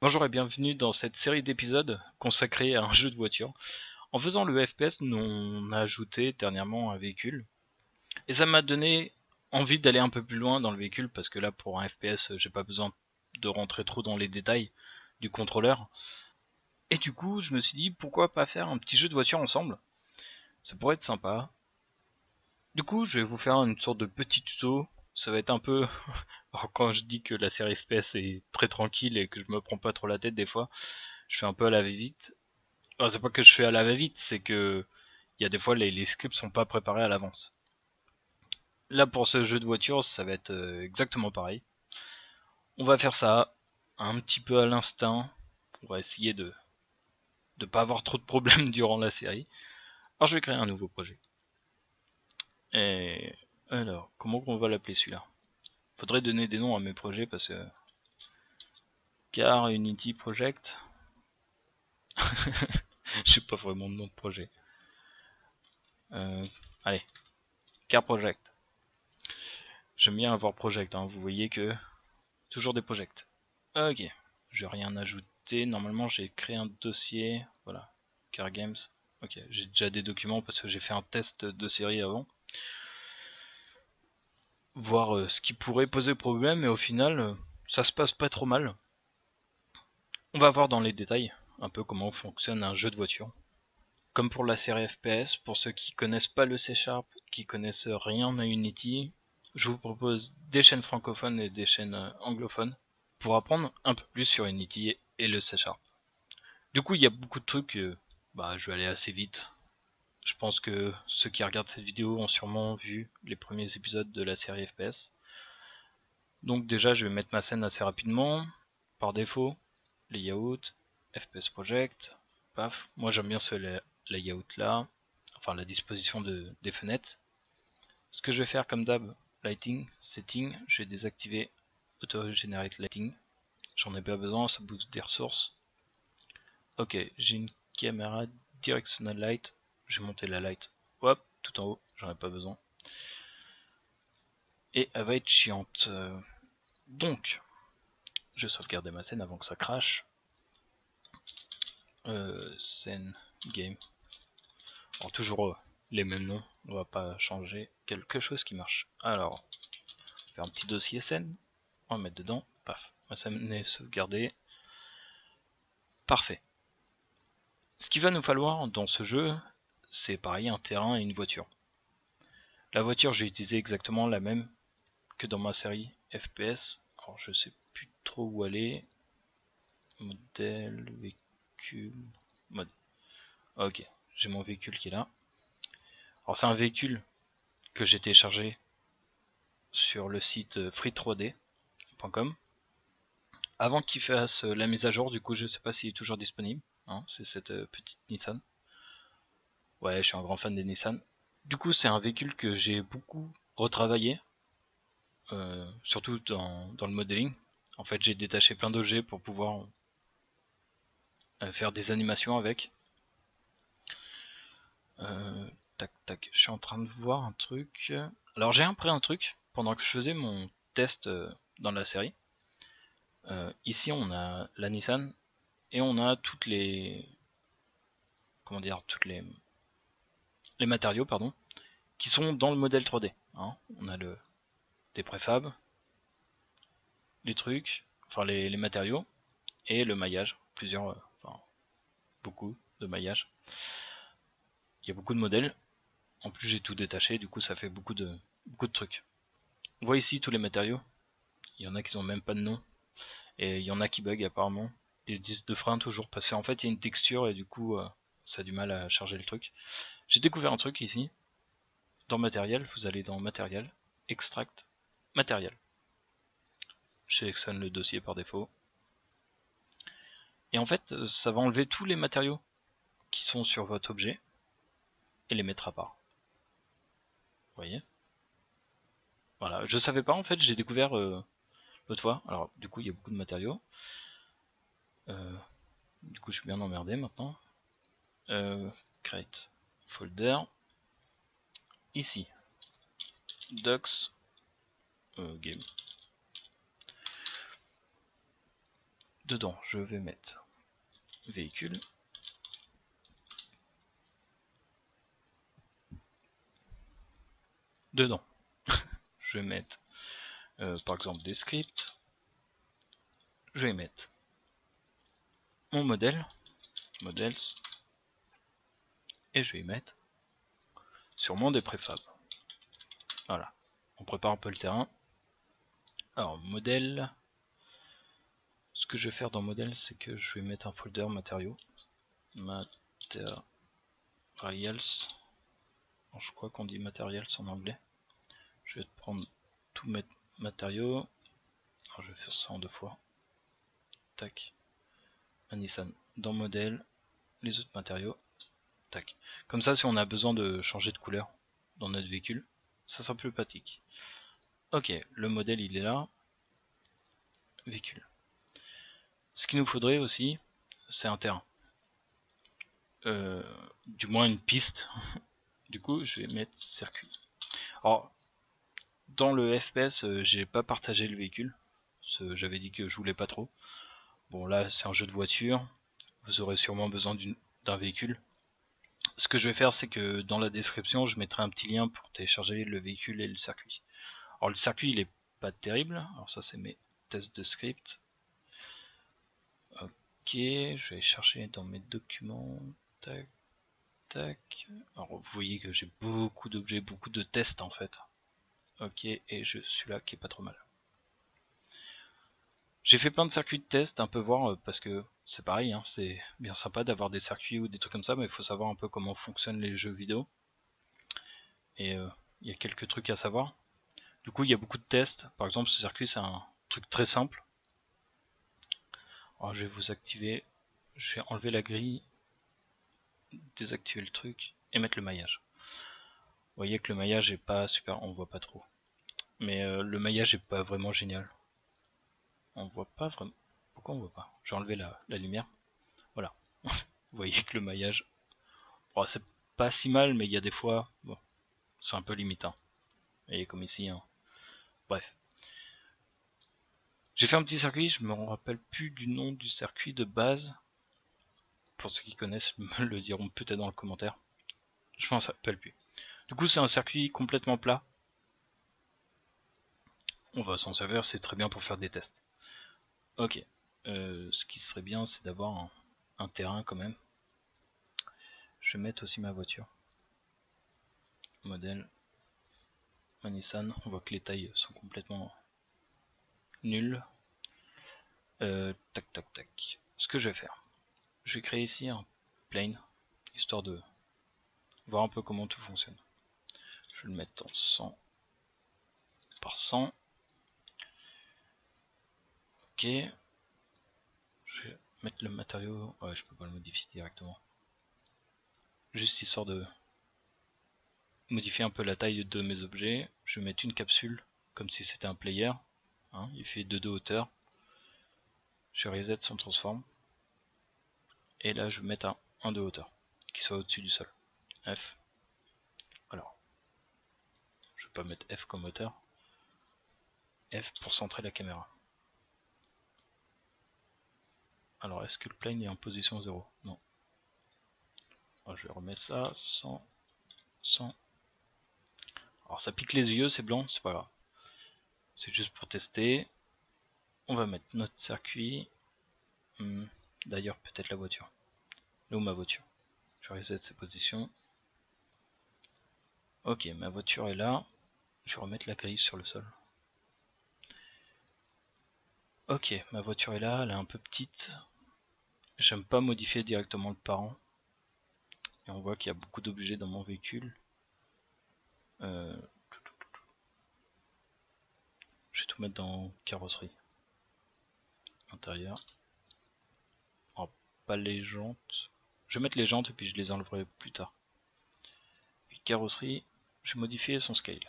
Bonjour et bienvenue dans cette série d'épisodes consacrée à un jeu de voiture. En faisant le FPS, on a ajouté dernièrement un véhicule. Et ça m'a donné envie d'aller un peu plus loin dans le véhicule parce que là pour un FPS, j'ai pas besoin de rentrer trop dans les détails du contrôleur. Et du coup, je me suis dit pourquoi pas faire un petit jeu de voiture ensemble. Ça pourrait être sympa. Du coup, je vais vous faire une sorte de petit tuto. Ça va être un peu... Alors quand je dis que la série FPS est très tranquille et que je me prends pas trop la tête des fois, je fais un peu à la va-vite. Oh, c'est pas que je fais à la va-vite, c'est que il y a des fois les scripts sont pas préparés à l'avance. Là pour ce jeu de voiture, ça va être exactement pareil. On va faire ça un petit peu à l'instinct. On va essayer de pas avoir trop de problèmes durant la série. Alors je vais créer un nouveau projet. Et alors, comment on va l'appeler celui-là? Faudrait donner des noms à mes projets parce que Car Unity Project. Je sais pas vraiment de nom de projet. Allez, Car Project. J'aime bien avoir project, hein. Vous voyez que toujours des projects. Ok, je vais rien ajouter. Normalement, j'ai créé un dossier. Voilà, Car Games. Ok, j'ai déjà des documents parce que j'ai fait un test de série avant. Voir ce qui pourrait poser problème, et au final, ça se passe pas trop mal. On va voir dans les détails un peu comment fonctionne un jeu de voiture. Comme pour la série FPS, pour ceux qui connaissent pas le C#, qui connaissent rien à Unity, je vous propose des chaînes francophones et des chaînes anglophones pour apprendre un peu plus sur Unity et le C#. Du coup, il y a beaucoup de trucs, je vais aller assez vite. Je pense que ceux qui regardent cette vidéo ont sûrement vu les premiers épisodes de la série FPS. Donc déjà, je vais mettre ma scène assez rapidement. Par défaut, layout, FPS Project, paf. Moi j'aime bien ce layout là, enfin la disposition des fenêtres. Ce que je vais faire comme d'hab, lighting, setting, je vais désactiver Auto Generate Lighting. J'en ai pas besoin, ça booste des ressources. Ok, j'ai une caméra directional light. Je vais monter la light, hop, tout en haut, j'en ai pas besoin. Et elle va être chiante. Donc, je vais sauvegarder ma scène avant que ça crache. Scène, game. Alors toujours les mêmes noms, on va pas changer quelque chose qui marche. Alors, on va faire un petit dossier scène, on va mettre dedans, paf, ma scène est sauvegardée. Parfait. Ce qu'il va nous falloir dans ce jeu, c'est pareil, un terrain et une voiture. La voiture, j'ai utilisé exactement la même que dans ma série FPS. Alors je sais plus trop où aller. Modèle, véhicule, mode. Ok, j'ai mon véhicule qui est là. Alors c'est un véhicule que j'ai téléchargé sur le site free3d.com. Avant qu'il fasse la mise à jour, du coup je sais pas s'il est toujours disponible. Hein, c'est cette petite Nissan. Ouais, je suis un grand fan des Nissan. Du coup c'est un véhicule que j'ai beaucoup retravaillé, surtout dans le modeling. En fait j'ai détaché plein d'objets pour pouvoir faire des animations avec. Tac tac, je suis en train de voir un truc. Alors j'ai appris un truc pendant que je faisais mon test dans la série. Ici on a la Nissan et on a toutes les, comment dire, toutes les matériaux pardon, qui sont dans le modèle 3D. Hein. On a des préfabs, les trucs, enfin les matériaux et le maillage, enfin beaucoup de maillage. Il y a beaucoup de modèles. En plus j'ai tout détaché, du coup ça fait beaucoup de trucs. On voit ici tous les matériaux. Il y en a qui n'ont même pas de nom. Et il y en a qui bug apparemment. Les disques de frein toujours parce qu'en fait il y a une texture et du coup ça a du mal à charger le truc. J'ai découvert un truc ici. Dans matériel, vous allez dans matériel, extract, matériel. Je sélectionne le dossier par défaut. Et en fait, ça va enlever tous les matériaux qui sont sur votre objet et les mettre à part. Vous voyez? Voilà, je savais pas en fait, j'ai découvert l'autre fois. Alors du coup il y a beaucoup de matériaux. Du coup je suis bien emmerdé maintenant. Create folder. Ici, docs game. dedans, je vais mettre véhicule. Dedans, je vais mettre par exemple des scripts. Je vais mettre mon modèle, models, et je vais y mettre sûrement des préfabs. Voilà, on prépare un peu le terrain. Alors modèle, ce que je vais faire dans modèle, c'est que je vais mettre un folder matériaux, materials, alors, je crois qu'on dit materials en anglais. Je vais prendre tous mes matériaux. Alors, je vais faire ça en 2 fois. Tac. Nissan dans modèle, les autres matériaux. Tac. Comme ça, si on a besoin de changer de couleur dans notre véhicule, ça sera plus pratique. Ok, le modèle il est là. Véhicule. Ce qu'il nous faudrait aussi, c'est un terrain. Du moins une piste. Du coup, je vais mettre circuit. Alors, dans le FPS, j'ai pas partagé le véhicule. J'avais dit que je voulais pas trop. Bon, là, c'est un jeu de voiture. Vous aurez sûrement besoin d'un véhicule. Ce que je vais faire, c'est que dans la description, je mettrai un petit lien pour télécharger le véhicule et le circuit. Alors, le circuit, il est pas terrible. Alors, ça, c'est mes tests de script. Ok, je vais chercher dans mes documents. Tac, tac. Alors, vous voyez que j'ai beaucoup d'objets, beaucoup de tests en fait. Ok, et celui-là qui est pas trop mal. J'ai fait plein de circuits de test, un peu voir, parce que c'est pareil, hein, c'est bien sympa d'avoir des circuits ou des trucs comme ça, mais il faut savoir un peu comment fonctionnent les jeux vidéo. Et il y a quelques trucs à savoir. Du coup, il y a beaucoup de tests. Par exemple, ce circuit, c'est un truc très simple. Alors, je vais vous activer, je vais enlever la grille, désactiver le truc et mettre le maillage. Vous voyez que le maillage est pas super, on voit pas trop. Mais le maillage est pas vraiment génial. On voit pas vraiment. Pourquoi on voit pas? J'ai enlevé la lumière. Voilà. Vous voyez que le maillage, bon, c'est pas si mal, mais il y a des fois, bon, c'est un peu limitant. Et comme ici, hein. Bref. J'ai fait un petit circuit, je me rappelle plus du nom du circuit de base. Pour ceux qui connaissent, me le diront peut-être dans le commentaire. Je m'en rappelle plus. Du coup, c'est un circuit complètement plat. On va s'en servir, c'est très bien pour faire des tests. Ok. Ce qui serait bien, c'est d'avoir un terrain quand même. Je vais mettre aussi ma voiture. Modèle. Ma Nissan. On voit que les tailles sont complètement nulles. Tac, tac, tac. Ce que je vais faire, je vais créer ici un plane, histoire de voir un peu comment tout fonctionne. Je vais le mettre en 100 par 100. Ok. Je vais mettre le matériau. Ouais, je peux pas le modifier directement. Juste histoire de modifier un peu la taille de mes objets. Je vais mettre une capsule, comme si c'était un player. Hein, il fait 2 de hauteur. Je reset son transform. Et là, je vais mettre un 1 de hauteur, qui soit au-dessus du sol. F. Alors, je vais pas mettre F comme hauteur. F pour centrer la caméra. Alors, est-ce que le plane est en position 0? Non. Alors, je vais remettre ça, 100, 100. Alors, ça pique les yeux, c'est blanc, c'est pas grave. C'est juste pour tester. On va mettre notre circuit. D'ailleurs, peut-être la voiture. Là où ma voiture. Je reset ses positions. Ok, ma voiture est là. Je vais remettre la grille sur le sol. Ok, ma voiture est là, elle est un peu petite. J'aime pas modifier directement le parent. Et on voit qu'il y a beaucoup d'objets dans mon véhicule. Je vais tout mettre dans carrosserie. Intérieur. Oh, pas les jantes. Je vais mettre les jantes et puis je les enlèverai plus tard. Et carrosserie, je vais modifier son scale.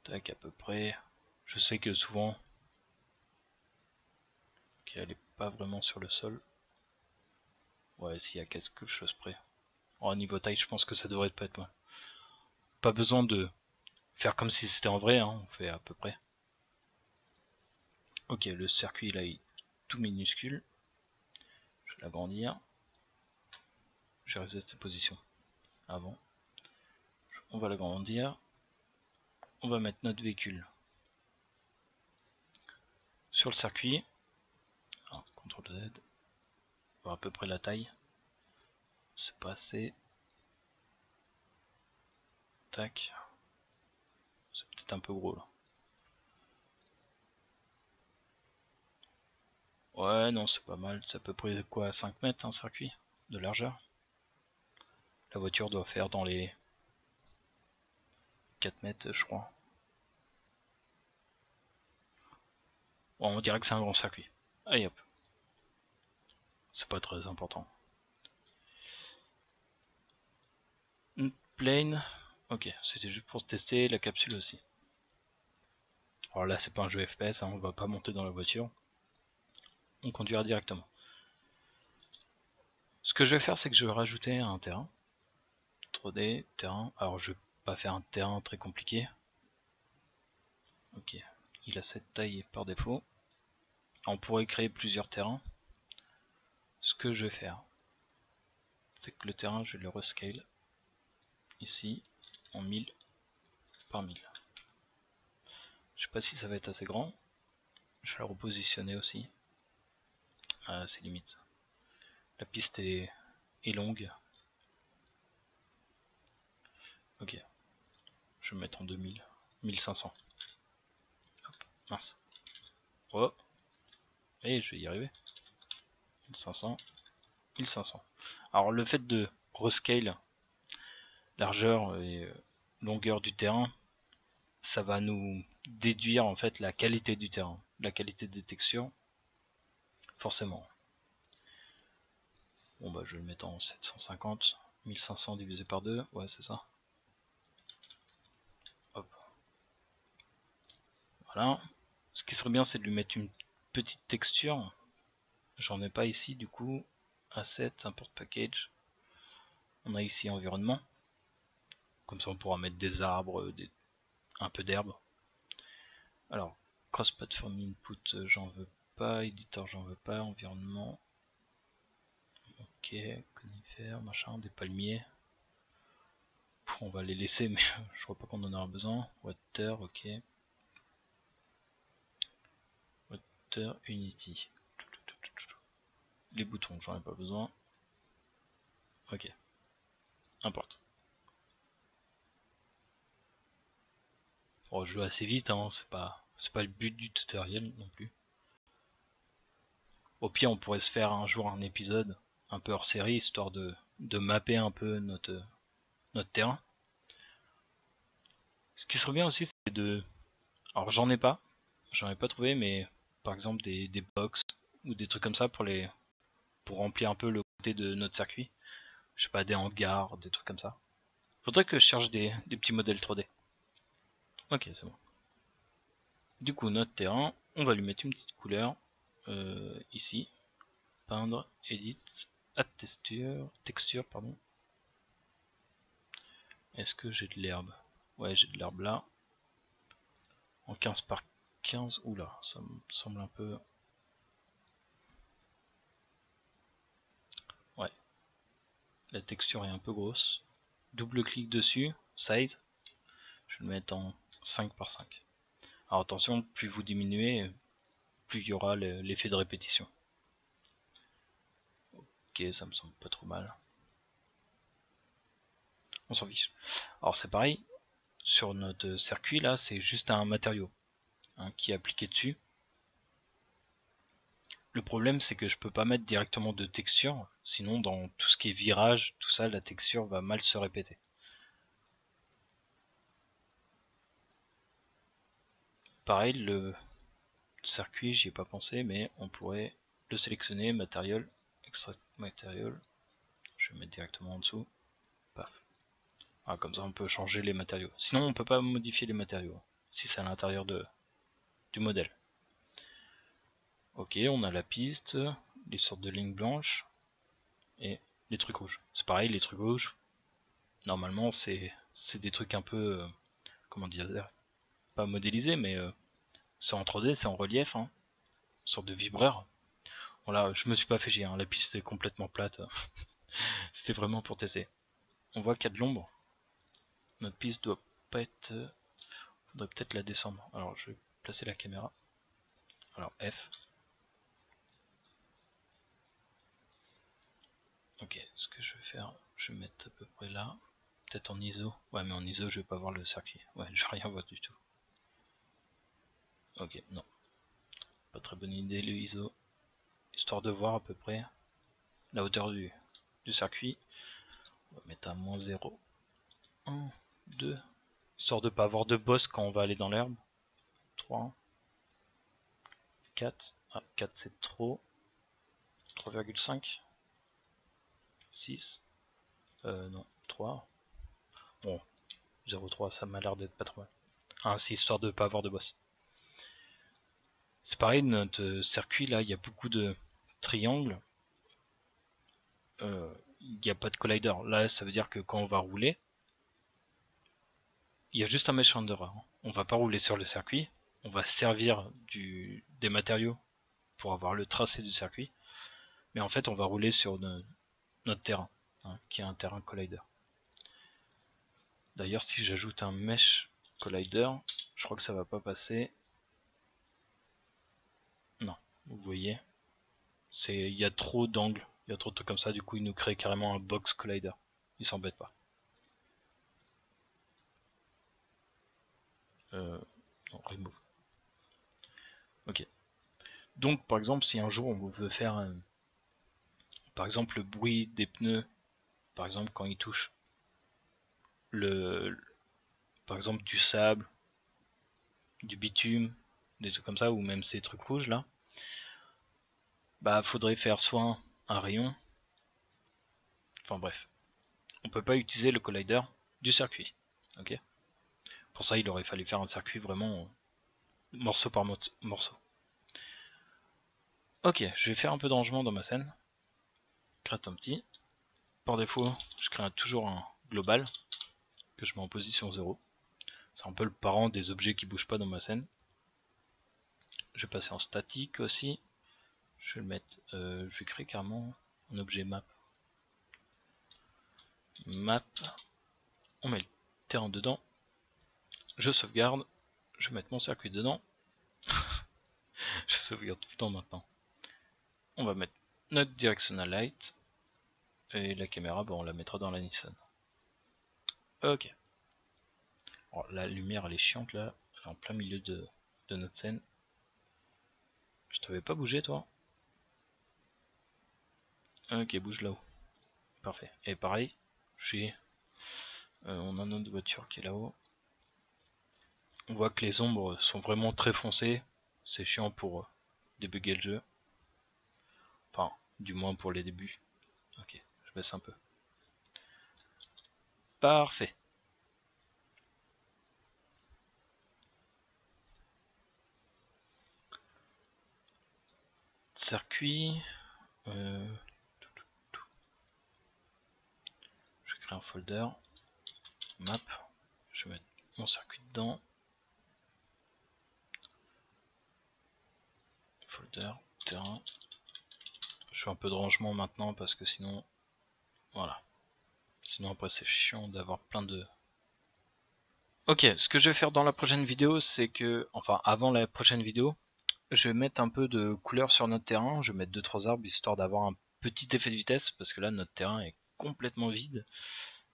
Tac, à peu près. Je sais que souvent, qu'elle est pas vraiment sur le sol. Ouais, s'il y a quelque chose près. Oh, niveau taille, je pense que ça devrait pas être mal. Pas besoin de faire comme si c'était en vrai, hein, on fait à peu près. Ok, le circuit là est tout minuscule. Je vais l'agrandir. Je vais reset ses positions avant. On va l'agrandir. On va mettre notre véhicule sur le circuit. Alors, CTRL Z. On va à peu près la taille. C'est pas assez. Tac. C'est peut-être un peu gros là. Ouais, non, c'est pas mal. C'est à peu près quoi, 5 mètres un circuit de largeur. La voiture doit faire dans les 4 mètres, je crois. Bon, on dirait que c'est un grand circuit. Allez hop. C'est pas très important. Une plane. Ok, c'était juste pour tester la capsule aussi. Alors là, c'est pas un jeu FPS, hein, on va pas monter dans la voiture. On conduira directement. Ce que je vais faire, c'est que je vais rajouter un terrain. 3D, terrain. Alors je vais pas faire un terrain très compliqué. Ok, il a cette taille par défaut. On pourrait créer plusieurs terrains. Ce que je vais faire, c'est que le terrain, je vais le rescale ici en 1000 par 1000. Je sais pas si ça va être assez grand. Je vais le repositionner aussi. Ah, c'est limite. La piste est longue. Ok, je vais me mettre en 2000, 1500. Hop, mince. Oh, et je vais y arriver. 1500, 1500. Alors le fait de rescale largeur et longueur du terrain, ça va nous déduire en fait la qualité du terrain, la qualité des textures, forcément. Bon bah je vais le mettre en 750, 1500 divisé par 2, ouais c'est ça. Hop. Voilà. Ce qui serait bien c'est de lui mettre une petite texture. J'en ai pas ici du coup. Asset, import package. On a ici environnement. Comme ça on pourra mettre des arbres, un peu d'herbe. Alors, cross-platform input, j'en veux pas. Editor, j'en veux pas. Environnement. Ok, conifères, machin, des palmiers. On va les laisser, mais je crois pas qu'on en aura besoin. Water, ok. Water, Unity. Les boutons, j'en ai pas besoin. Ok. Importe. Bon, je joue assez vite, hein, c'est pas le but du tutoriel non plus. Au pire, on pourrait se faire un jour un épisode un peu hors série, histoire de mapper un peu notre terrain. Ce qui serait bien aussi, c'est de... Alors j'en ai pas trouvé, mais par exemple des box ou des trucs comme ça pour remplir un peu le côté de notre circuit. Je sais pas, des hangars, des trucs comme ça. Faudrait que je cherche des petits modèles 3D. Ok, c'est bon. Du coup, notre terrain, on va lui mettre une petite couleur. Ici. Peindre, edit, add texture, pardon. Est-ce que j'ai de l'herbe? Ouais, j'ai de l'herbe là. En 15 par 15. Oula, ça me semble un peu... Ouais. La texture est un peu grosse. Double clic dessus, size. Je vais le mettre en 5 par 5. Alors attention, plus vous diminuez, plus il y aura l'effet de répétition. Ok, ça me semble pas trop mal. On s'en fiche. Alors c'est pareil, sur notre circuit là, c'est juste un matériau qui est appliqué dessus. Le problème c'est que je peux pas mettre directement de texture, sinon dans tout ce qui est virage, tout ça, la texture va mal se répéter. Pareil, le circuit, j'y ai pas pensé, mais on pourrait le sélectionner, matériel, extract material, je vais mettre directement en dessous, paf. Ah, comme ça on peut changer les matériaux. Sinon on peut pas modifier les matériaux, si c'est à l'intérieur du modèle. Ok, on a la piste, les sortes de lignes blanches, et les trucs rouges. C'est pareil, les trucs rouges, normalement c'est des trucs un peu, comment dire, pas modélisés, mais c'est en 3D, c'est en relief, hein. sorte de vibreur. Voilà, je me suis pas fait chier, hein. La piste est complètement plate. C'était vraiment pour tester. On voit qu'il y a de l'ombre. Notre piste doit pas être... faudrait peut-être la descendre. Alors je vais placer la caméra. Alors F. Ok, ce que je vais faire, je vais mettre à peu près là. Peut-être en ISO. Ouais, mais en ISO, je vais pas voir le circuit. Ouais, je vais rien voir du tout. Ok, non. Pas très bonne idée le ISO. Histoire de voir à peu près la hauteur du circuit. On va mettre à moins 0. 1, 2. Histoire de pas avoir de boss quand on va aller dans l'herbe. 3. 4. Ah, 4 c'est trop. 3,5. 6. Non, 3. Bon, 0,3, ça m'a l'air d'être pas trop mal. Ah, c'est histoire de pas avoir de boss. C'est pareil, notre circuit là, il y a beaucoup de triangles. Il n'y a pas de collider. Là, ça veut dire que quand on va rouler, il y a juste un mesh renderer. On va pas rouler sur le circuit. On va servir des matériaux pour avoir le tracé du circuit. Mais en fait, on va rouler sur notre terrain, hein, qui est un terrain collider. D'ailleurs, si j'ajoute un mesh collider, je crois que ça va pas passer. Non, vous voyez, il y a trop d'angles, il y a trop de trucs comme ça, du coup il nous crée carrément un box collider. Il s'embête pas. Non, remove. Ok. Donc par exemple, si un jour on veut faire par exemple le bruit des pneus, par exemple quand ils touchent par exemple du sable, du bitume, des trucs comme ça, ou même ces trucs rouges là, bah faudrait faire soit un rayon, enfin bref, on peut pas utiliser le collider du circuit. Ok. Pour ça, il aurait fallu faire un circuit vraiment morceau par morceau. Ok, je vais faire un peu de rangement dans ma scène. Crée un petit. Par défaut, je crée toujours un global que je mets en position 0. C'est un peu le parent des objets qui bougent pas dans ma scène. Je vais passer en statique aussi. Je vais le mettre. Je vais créer carrément un objet map. Map. On met le terrain dedans. Je sauvegarde. Je vais mettre mon circuit dedans. Je sauvegarde tout le temps maintenant. On va mettre notre directional light. Et la caméra, bon, on la mettra dans la Nissan. Ok. Alors, la lumière, elle est chiante là. Elle est en plein milieu de notre scène. Je t'avais pas bougé, toi? Ok, bouge là-haut. Parfait. Et pareil, on a notre voiture qui est là-haut. On voit que les ombres sont vraiment très foncées. C'est chiant pour débugger le jeu. Enfin, du moins pour les débuts. Ok, je baisse un peu. Parfait. Circuit. Je vais créer un folder. Map. Je vais mettre mon circuit dedans. Folder. Terrain. Je fais un peu de rangement maintenant parce que sinon... Voilà. Sinon après c'est chiant d'avoir plein de... Ok, ce que je vais faire dans la prochaine vidéo, c'est que... Enfin, avant la prochaine vidéo, je vais mettre un peu de couleur sur notre terrain. Je vais mettre 2-3 arbres histoire d'avoir un petit effet de vitesse parce que là notre terrain est complètement vide.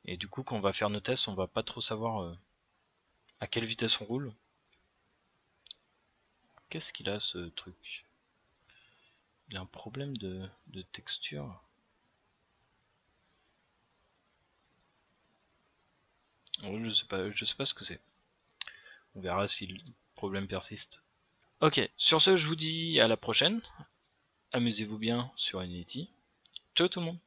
Et du coup quand on va faire nos tests, on va pas trop savoir à quelle vitesse on roule. Qu'est-ce qu'il a ce truc? Il a un problème de texture. Je sais pas ce que c'est. On verra si le problème persiste. Ok, sur ce je vous dis à la prochaine. Amusez-vous bien sur Unity. Ciao tout le monde.